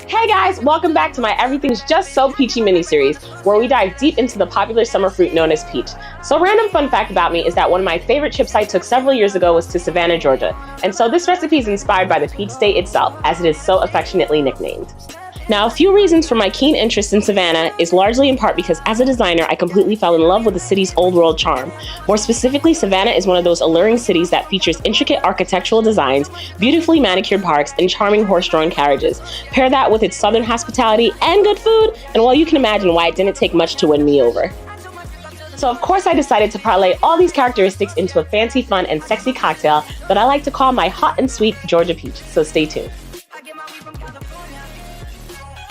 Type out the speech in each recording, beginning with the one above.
Hey guys, welcome back to my Everything's Just So Peachy mini-series, where we dive deep into the popular summer fruit known as peach. So random fun fact about me is that one of my favorite trips I took several years ago was to Savannah, Georgia. And so this recipe is inspired by the peach state itself, as it is so affectionately nicknamed. Now, a few reasons for my keen interest in Savannah is largely in part because as a designer, I completely fell in love with the city's old world charm. More specifically, Savannah is one of those alluring cities that features intricate architectural designs, beautifully manicured parks, and charming horse-drawn carriages. Pair that with its southern hospitality and good food, and well, you can imagine why it didn't take much to win me over. So of course I decided to parlay all these characteristics into a fancy, fun, and sexy cocktail that I like to call my hot and sweet Georgia peach, so stay tuned.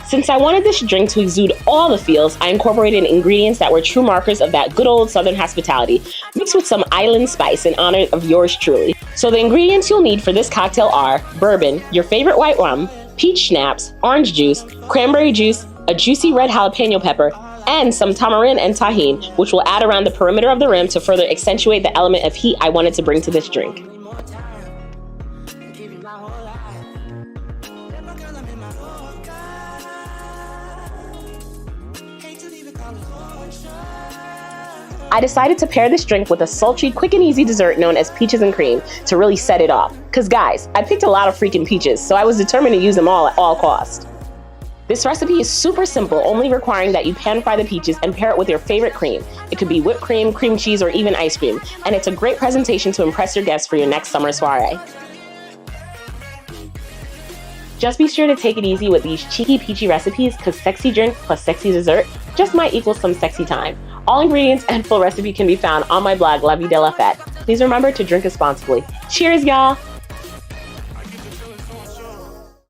Since I wanted this drink to exude all the feels, I incorporated ingredients that were true markers of that good old southern hospitality, mixed with some island spice in honor of yours truly. So the ingredients you'll need for this cocktail are bourbon, your favorite white rum, peach schnapps, orange juice, cranberry juice, a juicy red jalapeno pepper, and some tamarind and tahini, which will add around the perimeter of the rim to further accentuate the element of heat I wanted to bring to this drink. I decided to pair this drink with a sultry, quick and easy dessert known as peaches and cream to really set it off. Cause guys, I picked a lot of freaking peaches, so I was determined to use them all at all costs. This recipe is super simple, only requiring that you pan fry the peaches and pair it with your favorite cream. It could be whipped cream, cream cheese, or even ice cream. And it's a great presentation to impress your guests for your next summer soiree. Just be sure to take it easy with these cheeky peachy recipes, cause sexy drink plus sexy dessert just might equal some sexy time. All ingredients and full recipe can be found on my blog, La Vie de la Fête. Please remember to drink responsibly. Cheers, y'all!